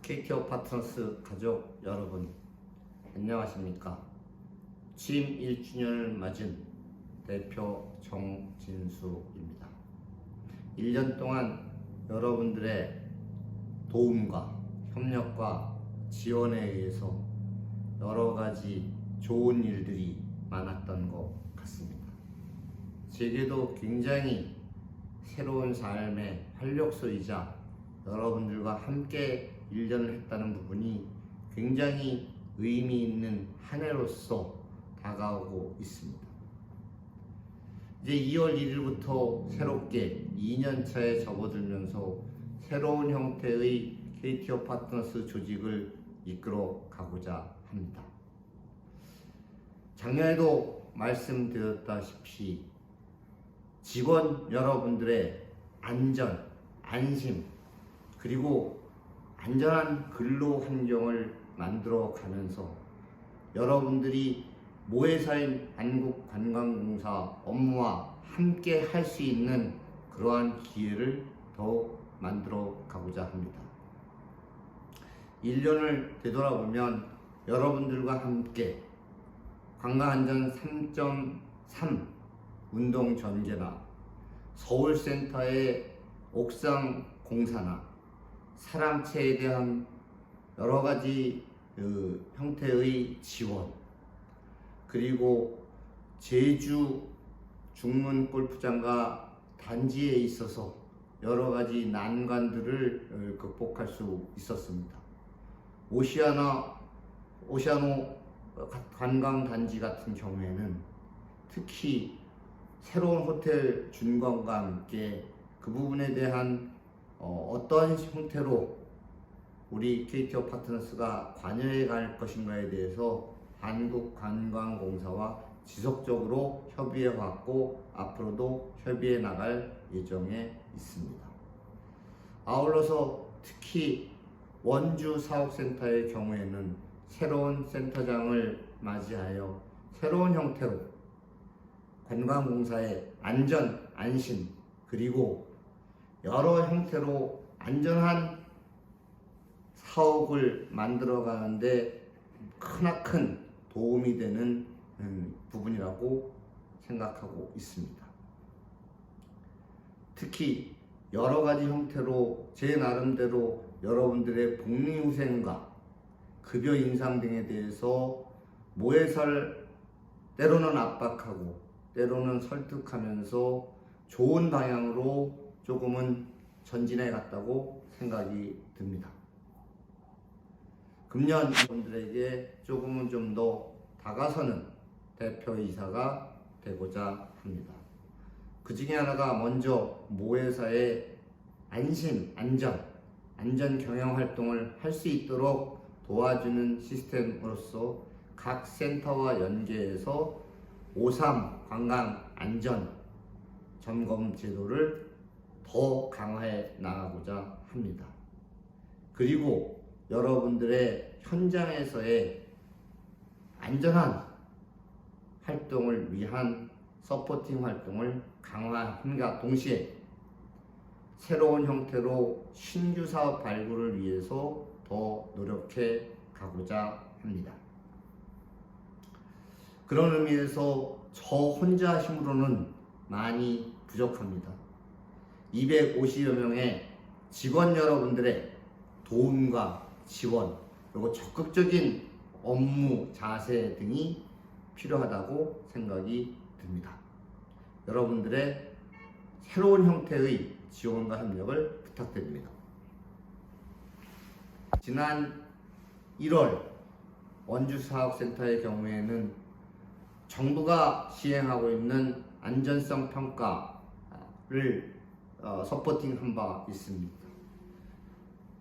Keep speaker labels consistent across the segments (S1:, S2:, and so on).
S1: KTO 파트너스 가족 여러분, 안녕하십니까? 취임 1주년을 맞은 대표 정진수입니다. 1년 동안 여러분들의 도움과 협력과 지원에 의해서 여러 가지 좋은 일들이 많았던 것 같습니다. 제게도 굉장히 새로운 삶의 활력소이자 여러분들과 함께 1년을 했다는 부분이 굉장히 의미 있는 한 해로서 다가오고 있습니다. 이제 2월 1일부터 새롭게 2년차에 접어들면서 새로운 형태의 KTO 파트너스 조직을 이끌어 가고자 합니다. 작년에도 말씀드렸다시피 직원 여러분들의 안전, 안심, 그리고 안전한 근로 환경을 만들어 가면서 여러분들이 모회사인 한국관광공사 업무와 함께 할 수 있는 그러한 기회를 더욱 만들어 가고자 합니다. 1년을 되돌아보면 여러분들과 함께 관광안전 3.3 운동 전개나 서울센터의 옥상 공사나 사람체에 대한 여러 가지 형태의 지원, 그리고 제주 중문 골프장과 단지에 있어서 여러 가지 난관들을 극복할 수 있었습니다. 오시아노 관광단지 같은 경우에는 특히 새로운 호텔 준공과 함께 그 부분에 대한 어떤 형태로 우리 KTO 파트너스가 관여해 갈 것인가에 대해서 한국관광공사와 지속적으로 협의해 왔고 앞으로도 협의해 나갈 예정에 있습니다. 아울러서 특히 원주 사업센터의 경우에는 새로운 센터장을 맞이하여 새로운 형태로 관광공사의 안전, 안심, 그리고 여러 형태로 안전한 사업을 만들어 가는데 크나큰 도움이 되는 부분이라고 생각하고 있습니다. 특히 여러 가지 형태로 제 나름대로 여러분들의 복리후생과 급여 인상 등에 대해서 모회사를 때로는 압박하고 때로는 설득하면서 좋은 방향으로 조금은 전진해 갔다고 생각이 듭니다. 금년 여러분들에게 조금은 좀 더 다가서는 대표이사가 되고자 합니다. 그 중에 하나가 먼저 모회사의 안심, 안전 경영 활동을 할 수 있도록 도와주는 시스템으로서 각 센터와 연계해서 5.3 관광 안전 점검 제도를 더 강화해 나가고자 합니다. 그리고 여러분들의 현장에서의 안전한 활동을 위한 서포팅 활동을 강화함과 동시에 새로운 형태로 신규 사업 발굴을 위해서 더 노력해 가고자 합니다. 그런 의미에서 저 혼자 힘으로는 많이 부족합니다. 250여 명의 직원 여러분들의 도움과 지원, 그리고 적극적인 업무 자세 등이 필요하다고 생각이 듭니다. 여러분들의 새로운 형태의 지원과 협력을 부탁드립니다. 지난 1월 원주사업센터의 경우에는 정부가 시행하고 있는 안전성 평가를 서포팅한 바 있습니다.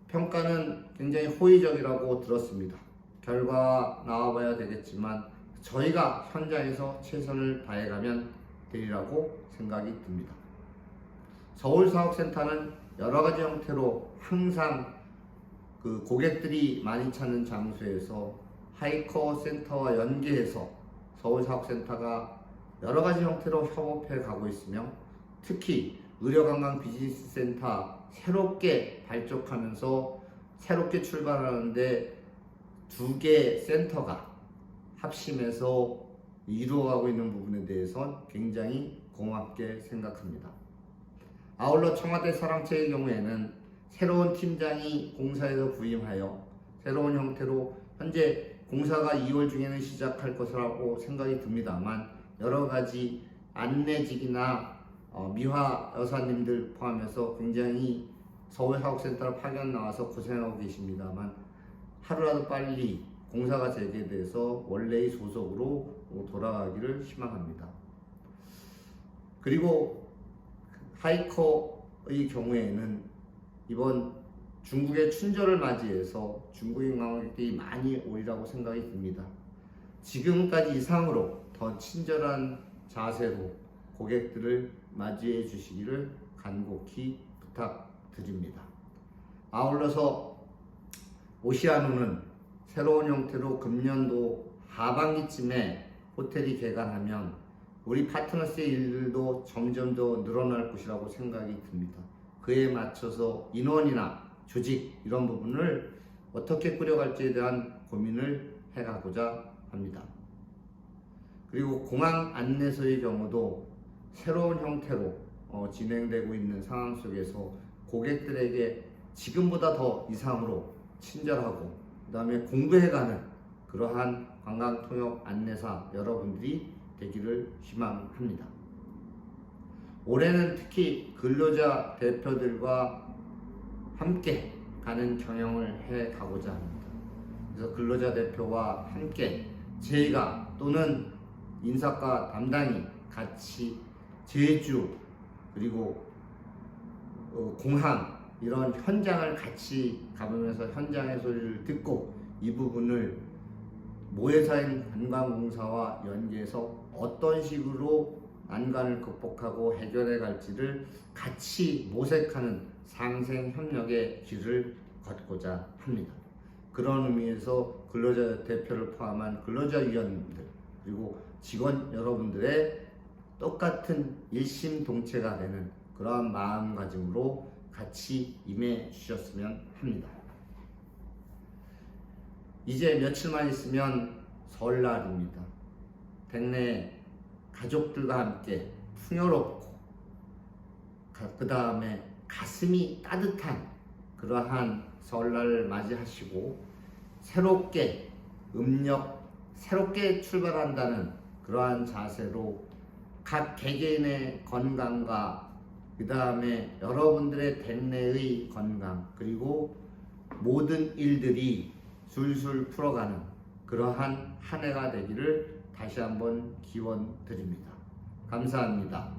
S1: 평가는 굉장히 호의적이라고 들었습니다. 결과 나와봐야 되겠지만 저희가 현장에서 최선을 다해가면 되리라고 생각이 듭니다. 서울사업센터는 여러 가지 형태로 항상 그 고객들이 많이 찾는 장소에서 하이커 센터와 연계해서 서울사업센터가 여러 가지 형태로 협업해 가고 있으며, 특히 의료관광 비즈니스센터 새롭게 발족하면서 새롭게 출발하는데 두 개 센터가 합심해서 이루어가고 있는 부분에 대해서 굉장히 고맙게 생각합니다. 아울러 청와대 사랑채의 경우에는 새로운 팀장이 공사에서 부임하여 새로운 형태로 현재 공사가 2월 중에는 시작할 것이라고 생각이 듭니다만 여러 가지 안내직이나 미화 여사님들 포함해서 굉장히 서울사업센터로 파견 나와서 고생하고 계십니다만 하루라도 빨리 공사가 재개돼서 원래의 소속으로 돌아가기를 희망합니다. 그리고 하이커의 경우에는 이번 중국의 춘절을 맞이해서 중국인 관광객들이 많이 오리라고 생각이 듭니다. 지금까지 이상으로 더 친절한 자세로 고객들을 맞이해 주시기를 간곡히 부탁드립니다. 아울러서 오시아노는 새로운 형태로 금년도 하반기쯤에 호텔이 개관하면 우리 파트너스의 일들도 점점 더 늘어날 것이라고 생각이 듭니다. 그에 맞춰서 인원이나 조직 이런 부분을 어떻게 꾸려갈지에 대한 고민을 해가고자 합니다. 그리고 공항 안내소의 경우도 새로운 형태로 진행되고 있는 상황 속에서 고객들에게 지금보다 더 이상으로 친절하고 그 다음에 공부해가는 그러한 관광통역 안내사 여러분들이 되기를 희망합니다. 올해는 특히 근로자 대표들과 함께 가는 경영을 해 가고자 합니다. 그래서 근로자 대표와 함께 저희가 또는 인사과 담당이 같이 제주 그리고 공항 이런 현장을 같이 가보면서 현장의 소리를 듣고 이 부분을 모회사인 관광공사와 연계해서 어떤 식으로 난관을 극복하고 해결해 갈지를 같이 모색하는 상생협력의 길을 걷고자 합니다. 그런 의미에서 근로자 대표를 포함한 근로자위원들 그리고 직원 여러분들의 똑같은 일심동체가 되는 그러한 마음가짐으로 같이 임해 주셨으면 합니다. 이제 며칠만 있으면 설날입니다. 댁내 가족들과 함께 풍요롭고 그 다음에 가슴이 따뜻한 그러한 설날을 맞이하시고 새롭게 새롭게 출발한다는 그러한 자세로 각 개개인의 건강과 그 다음에 여러분들의 댁내의 건강 그리고 모든 일들이 술술 풀어가는 그러한 한 해가 되기를 다시 한번 기원 드립니다. 감사합니다.